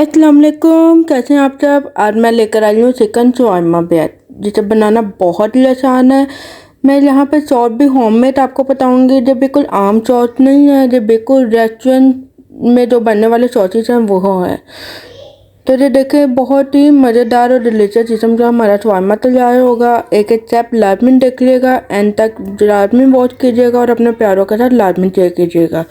अस्सलाम वालेकुम, कैसे हैं आप सब। आज मैं लेकर आई हूँ चिकन शवारमा ब्रेड, जिसे बनाना बहुत ही आसान है। मैं यहाँ पे सॉस भी होममेड आपको बताऊँगी, जो बिल्कुल आम सॉस नहीं है, जो बिल्कुल रेस्टोरेंट में जो बनने वाले सॉसेस हैं वो है। तो ये देखें, बहुत ही मज़ेदार और डिलीशियस किस्म का हमारा शवारमा तैयार होगा। एक एक स्टेप लाजमी देख लीजिएगा, एंड तक लाजमी वॉच कीजिएगा और अपने प्यारों के साथ लाजमी शेयर कीजिएगा।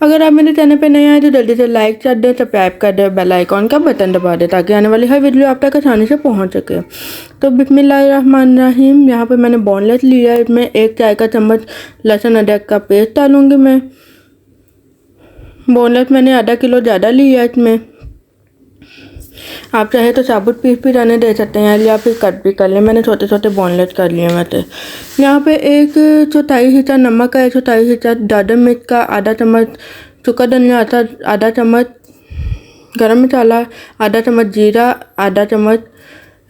अगर आप मेरे चैनल पे नए आए तो जल्दी से लाइक कर दें, सब्सक्राइब कर दें, बेल आइकॉन का बटन दबा दें ताकि आने वाली हर वीडियो आप तक आसानी से पहुंच सके। तो बिस्मिल्लाहिर्रहमानिर्रहीम। यहाँ पे मैंने बोनलेस लिया है, इसमें 1 चाय का चम्मच लहसुन अदरक का पेस्ट डालूंगी मैं। बोनलेस मैंने आधा किलो ज़्यादा लिया है इसमें। आप चाहे तो साबुत पीस भी रहने दे सकते हैं या फिर कट भी कर लें। मैंने छोटे छोटे बोनलेस कर लिए वैसे। यहाँ पे 1/4 हिस्सा नमक का, 1/4 हिस्सा दादा मिर्च का, आधा चम्मच सूखा धनिया, आधा चम्मच गरम मसाला, आधा चम्मच जीरा, आधा चम्मच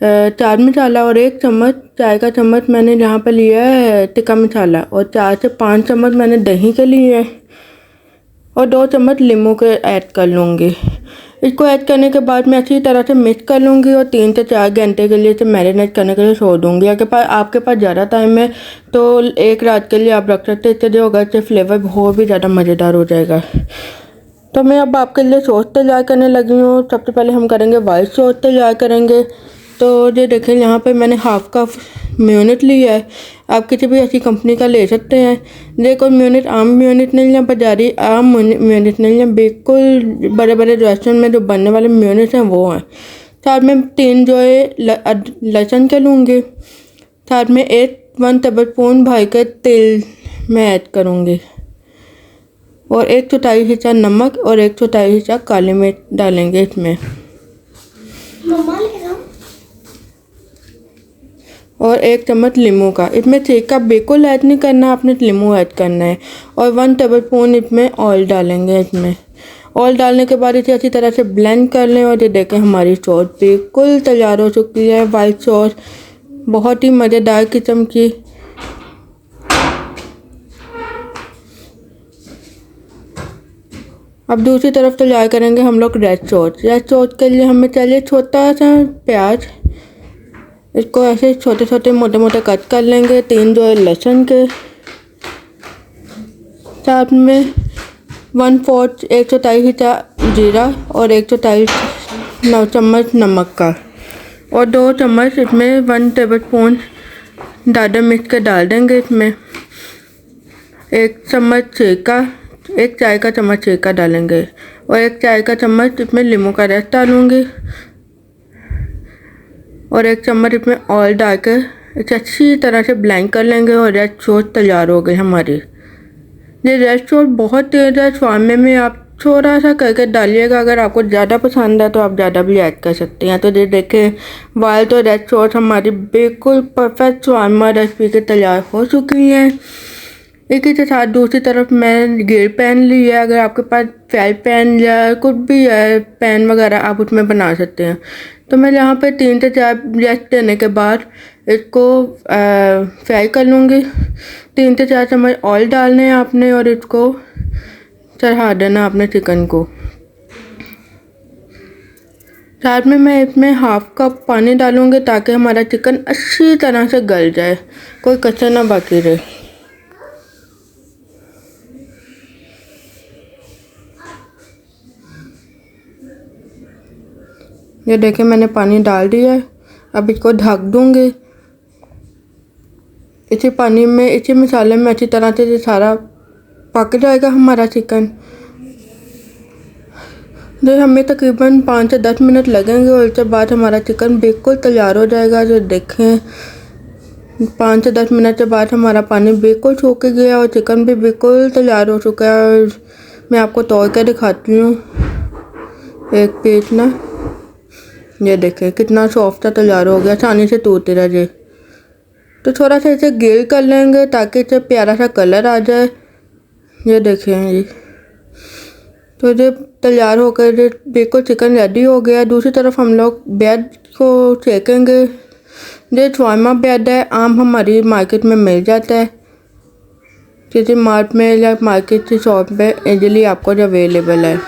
चाट मसाला और 1 चम्मच चाय का चम्मच मैंने यहाँ पे लिया है टिक्का मसाला, और 4 से 5 चम्मच मैंने दही के लिए है, और 2 चम्मच नींबू के ऐड कर लूँगी। इसको ऐड करने के बाद मैं अच्छी तरह से मिक्स कर लूँगी और 3 से 4 घंटे के लिए इसे मैरिनेट करने के लिए छोड़ दूँगी। अगर आपके पास ज़्यादा टाइम है तो एक रात के लिए आप रख सकते हैं। इससे जो होगा, इससे फ्लेवर बहुत भी ज़्यादा मज़ेदार हो जाएगा। तो मैं अब आपके लिए सॉस तैयार करने लगी हूँ। सबसे पहले हम करेंगे वाइट सॉस तैयार करेंगे। तो ये देखिए, यहाँ पे मैंने हाफ कप मेयोनेज़ लिया है। आप किसी भी ऐसी कंपनी का ले सकते हैं। ये कोई मेयोनेज़ आम मेयोनेज़ नहीं है, बाजारी आम मेयोनेज़ नहीं है, बिल्कुल बड़े बड़े रेस्टोरेंट में जो बनने वाले मेयोनेज़ हैं वो हैं। साथ में 3 जो है लहसुन के लूँगी। साथ में 1 टेबलस्पून भाई के तेल मैं ऐड करूँगी, और 1/4 हिस्सा नमक और 1/4 हिस्सा काली मिर्च डालेंगे इसमें, और 1 चम्मच नींबू का। इसमें सिरका बिल्कुल ऐड नहीं करना, आपने नींबू ऐड करना है। और 1 टेबलस्पून इसमें ऑयल डालेंगे। इसमें ऑयल डालने के बाद इसे अच्छी तरह से ब्लेंड कर लें, और ये देखें हमारी सॉस बिल्कुल तैयार हो चुकी है। वाइट सॉस बहुत ही मज़ेदार किस्म की। अब दूसरी तरफ तैयार करेंगे हम लोग रेड सॉस। रेड सॉस के लिए हमें चाहिए छोटा सा प्याज। इसको ऐसे छोटे छोटे मोटे मोटे कट कर लेंगे। 3 जो है लहसुन के, साथ में 1/4 हिस्सा जीरा और 1/4 चम्मच नमक का, और 2 चम्मच इसमें 1 टेबलस्पून दादा मिर्च के डाल देंगे। इसमें 1 चम्मच सिरका, 1 चाय का चम्मच सिरका डालेंगे, और 1 चाय का चम्मच इसमें नींबू का रस डालूँगी, और 1 चम्मच इसमें ऑयल डालकर इसे अच्छी तरह से ब्लेंड कर लेंगे, और रेड सॉस तैयार हो गई हमारी। ये रेड सॉस बहुत तेज़ है, शवारमे में आप थोड़ा सा करके डालिएगा। अगर आपको ज़्यादा पसंद है तो आप ज़्यादा भी ऐड कर सकते हैं। तो ये देखें, वाइट और रेड सॉस हमारी बिल्कुल परफेक्ट शवारमा रेसिपी के तैयार हो चुकी हैं। इसी के साथ दूसरी तरफ मैं ग्रिल पैन लिया है। अगर आपके पास फ्राई पैन या कुछ भी है पैन वगैरह, आप उसमें बना सकते हैं। तो मैं यहाँ पे 3 से 4 रेस्ट देने के बाद इसको फ्राई कर लूँगी। 3 से 4 चम्मच ऑयल डालने हैं आपने, और इसको चढ़ा देना आपने चिकन को। साथ में मैं इसमें हाफ कप पानी डालूँगी ताकि हमारा चिकन अच्छी तरह से गल जाए, कोई कच्चा ना बाकी रहे। ये देखिए, मैंने पानी डाल दिया है। अब इसको ढक दूँगी। इसी पानी में, इसी मसाले में अच्छी तरह से सारा पक जाएगा हमारा चिकन। जो हमें तकरीबन 5 से 10 मिनट लगेंगे, और इसके बाद हमारा चिकन बिल्कुल तैयार हो जाएगा। जो देखें, 5 से 10 मिनट के बाद हमारा पानी बिल्कुल सूख गया और चिकन भी बिल्कुल तैयार हो चुका है। मैं आपको तोड़ के दिखाती हूँ एक पीस ना। ये देखें कितना सॉफ्ट तैयार हो गया, आसानी से टूट रहा है। तो थोड़ा सा इसे ग्रिल कर लेंगे ताकि इसे प्यारा सा कलर आ जाए। ये देखें जी, तो ये तैयार होकर बिल्कुल चिकन रेडी हो गया। दूसरी तरफ हम लोग ब्रेड को सेकेंगे। ये शवारमा ब्रेड है, आम हमारी मार्केट में मिल जाता है। किसी मार्ट में या मार्केट की शॉप पे इजीली आपको अवेलेबल है।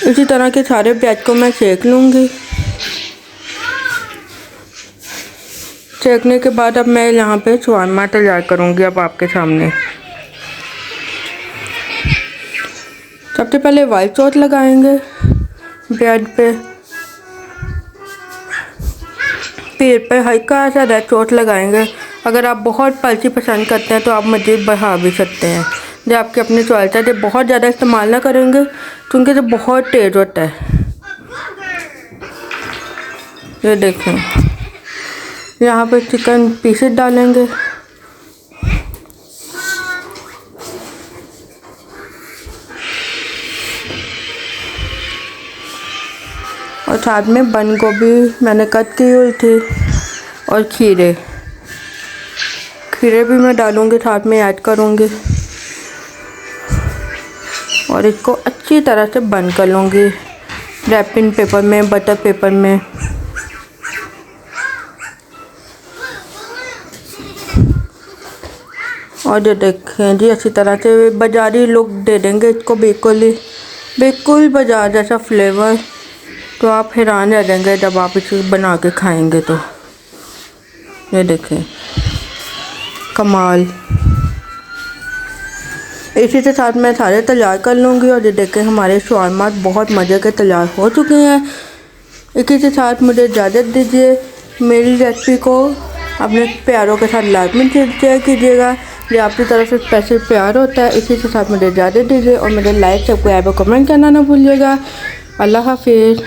इसी तरह के सारे प्याज को मैं सेक लूँगी। सेकने के बाद अब मैं यहाँ पे शवारमा तैयार करूँगी अब आपके सामने। सबसे पहले वाइट सॉस लगाएंगे ब्रेड पे, फिर पे हल्का सा रेड सॉस लगाएंगे। अगर आप बहुत स्पाइसी पसंद करते हैं तो आप मज़ीद बढ़ा भी सकते हैं, जो आपके अपने चॉइस है। बहुत ज़्यादा इस्तेमाल ना करेंगे क्योंकि तो बहुत तेज़ होता है। ये देखें, यहाँ पे चिकन पीसेस डालेंगे और साथ में बंद गोभी मैंने कट की हुई थी और खीरे भी मैं डालूँगी, साथ में ऐड करूँगी और इसको अच्छी तरह से बंद कर लूँगी रैपिंग पेपर में, बटर पेपर में। और ये देखें जी, अच्छी तरह से बाज़ारी लुक दे देंगे इसको, बिल्कुल बाजार जैसा फ्लेवर। तो आप हैरान रह जाएंगे जब आप इसे बना के खाएंगे। तो ये देखें, कमाल। इसी के साथ मैं सारे तैयार कर लूँगी और ये देखें हमारे शवारमा बहुत मज़े के तैयार हो चुके हैं। इसी के साथ मुझे इजाज़त दीजिए। मेरी रेसिपी को अपने प्यारों के साथ लाजमी शेयर कीजिएगा, ये आपकी तरफ से स्पेशल प्यार होता है। इसी के साथ मुझे इजाज़त दीजिए और मुझे लाइक, सब्सक्राइब और कमेंट करना ना भूलिएगा। अल्लाह हाफिज़।